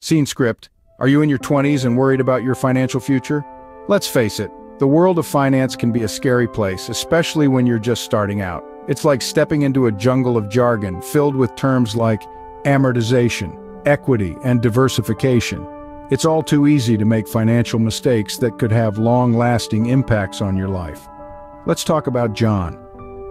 Scene script. Are you in your 20s and worried about your financial future? Let's face it, the world of finance can be a scary place, especially when you're just starting out. It's like stepping into a jungle of jargon filled with terms like amortization, equity, and diversification. It's all too easy to make financial mistakes that could have long-lasting impacts on your life. Let's talk about John,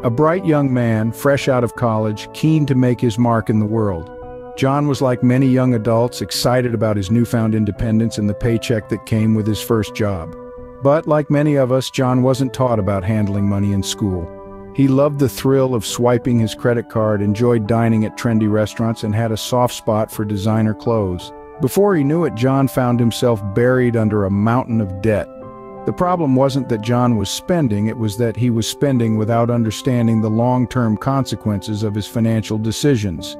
a bright young man, fresh out of college, keen to make his mark in the world. John was like many young adults, excited about his newfound independence and the paycheck that came with his first job. But like many of us, John wasn't taught about handling money in school. He loved the thrill of swiping his credit card, enjoyed dining at trendy restaurants, and had a soft spot for designer clothes. Before he knew it, John found himself buried under a mountain of debt. The problem wasn't that John was spending, it was that he was spending without understanding the long-term consequences of his financial decisions.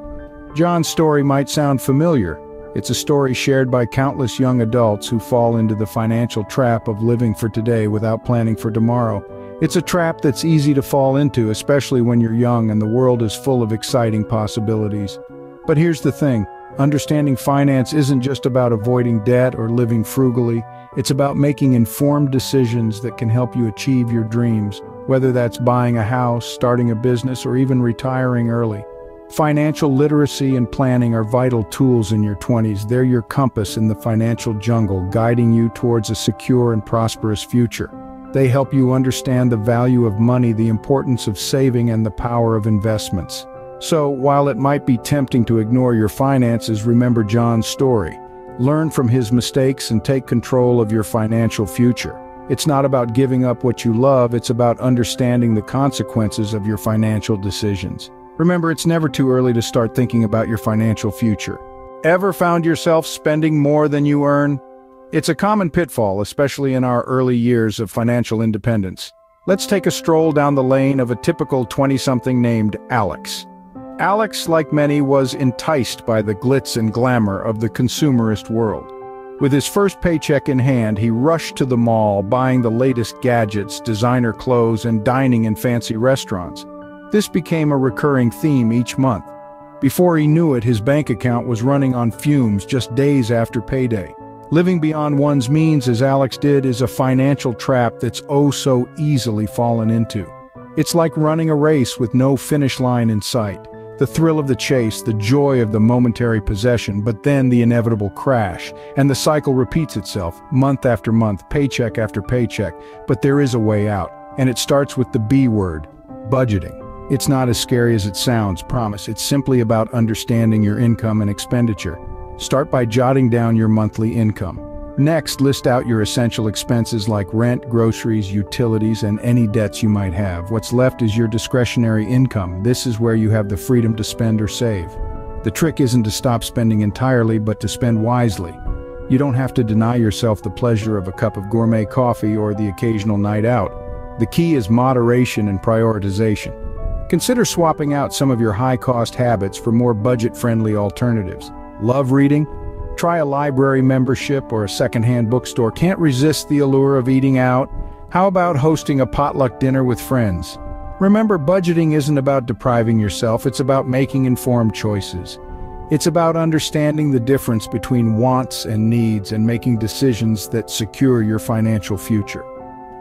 John's story might sound familiar. It's a story shared by countless young adults who fall into the financial trap of living for today without planning for tomorrow. It's a trap that's easy to fall into, especially when you're young and the world is full of exciting possibilities. But here's the thing, understanding finance isn't just about avoiding debt or living frugally. It's about making informed decisions that can help you achieve your dreams, whether that's buying a house, starting a business, or even retiring early. Financial literacy and planning are vital tools in your 20s. They're your compass in the financial jungle, guiding you towards a secure and prosperous future. They help you understand the value of money, the importance of saving, and the power of investments. So, while it might be tempting to ignore your finances, remember John's story. Learn from his mistakes and take control of your financial future. It's not about giving up what you love, it's about understanding the consequences of your financial decisions. Remember, it's never too early to start thinking about your financial future. Ever found yourself spending more than you earn? It's a common pitfall, especially in our early years of financial independence. Let's take a stroll down the lane of a typical 20-something named Alex. Alex, like many, was enticed by the glitz and glamour of the consumerist world. With his first paycheck in hand, he rushed to the mall, buying the latest gadgets, designer clothes, and dining in fancy restaurants. This became a recurring theme each month. Before he knew it, his bank account was running on fumes just days after payday. Living beyond one's means, as Alex did, is a financial trap that's oh so easily fallen into. It's like running a race with no finish line in sight. The thrill of the chase, the joy of the momentary possession, but then the inevitable crash. And the cycle repeats itself, month after month, paycheck after paycheck. But there is a way out, and it starts with the B word, budgeting. It's not as scary as it sounds, promise. It's simply about understanding your income and expenditure. Start by jotting down your monthly income. Next, list out your essential expenses like rent, groceries, utilities, and any debts you might have. What's left is your discretionary income. This is where you have the freedom to spend or save. The trick isn't to stop spending entirely, but to spend wisely. You don't have to deny yourself the pleasure of a cup of gourmet coffee or the occasional night out. The key is moderation and prioritization. Consider swapping out some of your high-cost habits for more budget-friendly alternatives. Love reading? Try a library membership or a secondhand bookstore. Can't resist the allure of eating out? How about hosting a potluck dinner with friends? Remember, budgeting isn't about depriving yourself, it's about making informed choices. It's about understanding the difference between wants and needs and making decisions that secure your financial future.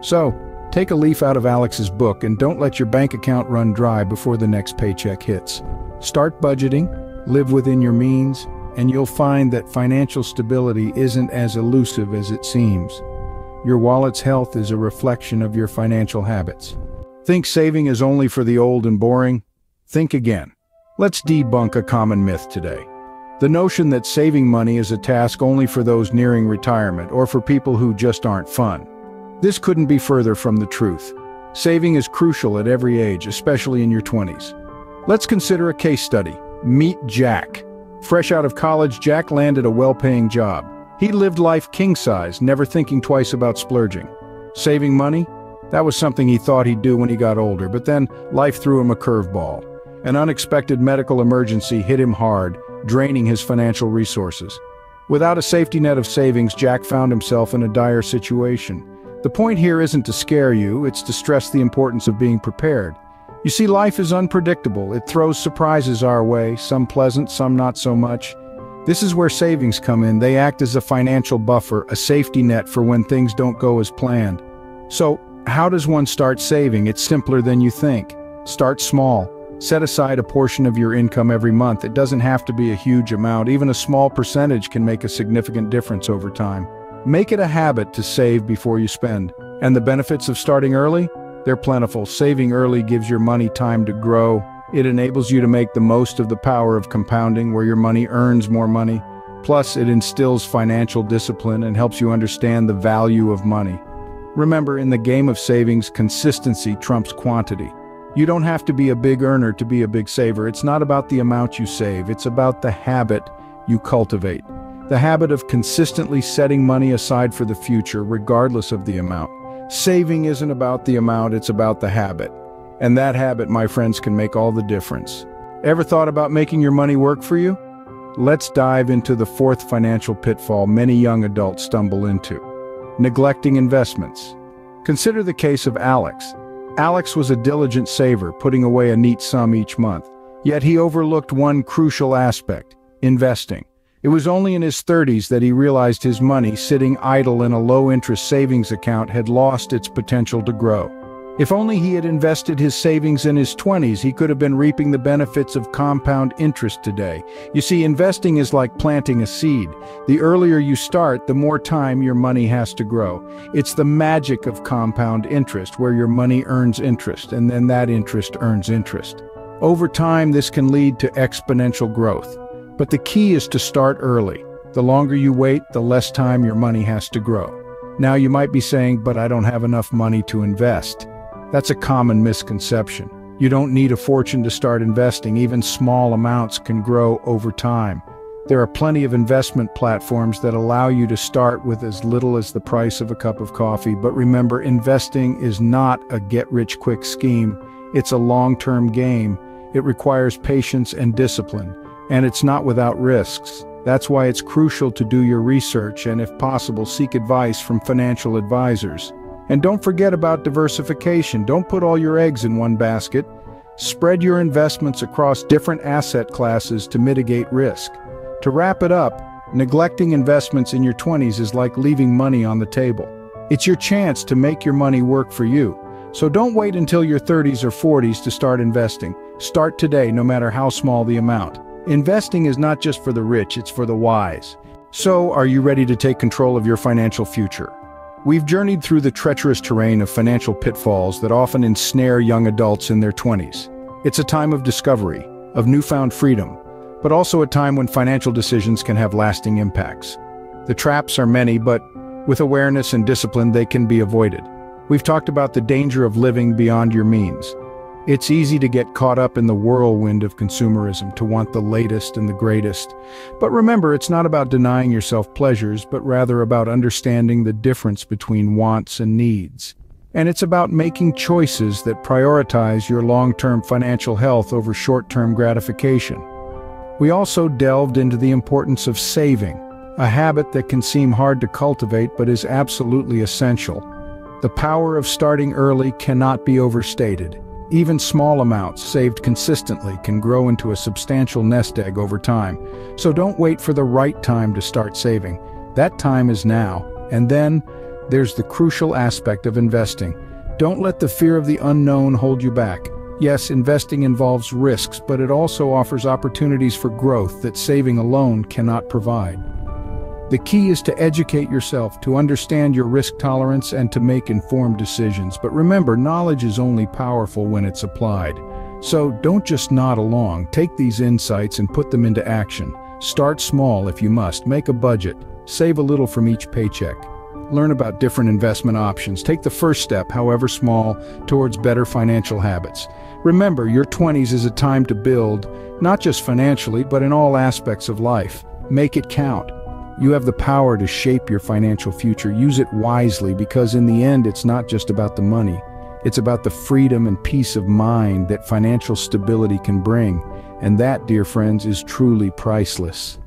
So, take a leaf out of Alex's book and don't let your bank account run dry before the next paycheck hits. Start budgeting, live within your means, and you'll find that financial stability isn't as elusive as it seems. Your wallet's health is a reflection of your financial habits. Think saving is only for the old and boring? Think again. Let's debunk a common myth today. The notion that saving money is a task only for those nearing retirement or for people who just aren't fun. This couldn't be further from the truth. Saving is crucial at every age, especially in your 20s. Let's consider a case study. Meet Jack. Fresh out of college, Jack landed a well-paying job. He lived life king-size, never thinking twice about splurging. Saving money? That was something he thought he'd do when he got older, but then life threw him a curveball. An unexpected medical emergency hit him hard, draining his financial resources. Without a safety net of savings, Jack found himself in a dire situation. The point here isn't to scare you, it's to stress the importance of being prepared. You see, life is unpredictable. It throws surprises our way, some pleasant, some not so much. This is where savings come in. They act as a financial buffer, a safety net for when things don't go as planned. So, how does one start saving? It's simpler than you think. Start small. Set aside a portion of your income every month. It doesn't have to be a huge amount. Even a small percentage can make a significant difference over time. Make it a habit to save before you spend. And the benefits of starting early? They're plentiful. Saving early gives your money time to grow. It enables you to make the most of the power of compounding, where your money earns more money. Plus, it instills financial discipline and helps you understand the value of money. Remember, in the game of savings, consistency trumps quantity. You don't have to be a big earner to be a big saver. It's not about the amount you save, it's about the habit you cultivate. The habit of consistently setting money aside for the future, regardless of the amount. Saving isn't about the amount, it's about the habit. And that habit, my friends, can make all the difference. Ever thought about making your money work for you? Let's dive into the fourth financial pitfall many young adults stumble into: neglecting investments. Consider the case of Alex. Alex was a diligent saver, putting away a neat sum each month. Yet he overlooked one crucial aspect: investing. It was only in his 30s that he realized his money, sitting idle in a low-interest savings account, had lost its potential to grow. If only he had invested his savings in his 20s, he could have been reaping the benefits of compound interest today. You see, investing is like planting a seed. The earlier you start, the more time your money has to grow. It's the magic of compound interest, where your money earns interest, and then that interest earns interest. Over time, this can lead to exponential growth. But the key is to start early. The longer you wait, the less time your money has to grow. Now you might be saying, but I don't have enough money to invest. That's a common misconception. You don't need a fortune to start investing. Even small amounts can grow over time. There are plenty of investment platforms that allow you to start with as little as the price of a cup of coffee. But remember, investing is not a get-rich-quick scheme. It's a long-term game. It requires patience and discipline, and it's not without risks. That's why it's crucial to do your research and, if possible, seek advice from financial advisors. And don't forget about diversification. Don't put all your eggs in one basket. Spread your investments across different asset classes to mitigate risk. To wrap it up, neglecting investments in your 20s is like leaving money on the table. It's your chance to make your money work for you. So don't wait until your 30s or 40s to start investing. Start today, no matter how small the amount. Investing is not just for the rich, it's for the wise. So, are you ready to take control of your financial future? We've journeyed through the treacherous terrain of financial pitfalls that often ensnare young adults in their 20s. It's a time of discovery, of newfound freedom, but also a time when financial decisions can have lasting impacts. The traps are many, but with awareness and discipline, they can be avoided. We've talked about the danger of living beyond your means. It's easy to get caught up in the whirlwind of consumerism, to want the latest and the greatest. But remember, it's not about denying yourself pleasures, but rather about understanding the difference between wants and needs. And it's about making choices that prioritize your long-term financial health over short-term gratification. We also delved into the importance of saving, a habit that can seem hard to cultivate but is absolutely essential. The power of starting early cannot be overstated. Even small amounts saved consistently can grow into a substantial nest egg over time. So don't wait for the right time to start saving. That time is now. And then there's the crucial aspect of investing. Don't let the fear of the unknown hold you back. Yes, investing involves risks, but it also offers opportunities for growth that saving alone cannot provide. The key is to educate yourself, to understand your risk tolerance, and to make informed decisions. But remember, knowledge is only powerful when it's applied. So don't just nod along. Take these insights and put them into action. Start small if you must. Make a budget. Save a little from each paycheck. Learn about different investment options. Take the first step, however small, towards better financial habits. Remember, your 20s is a time to build, not just financially, but in all aspects of life. Make it count. You have the power to shape your financial future. Use it wisely, because in the end, it's not just about the money. It's about the freedom and peace of mind that financial stability can bring. And that, dear friends, is truly priceless.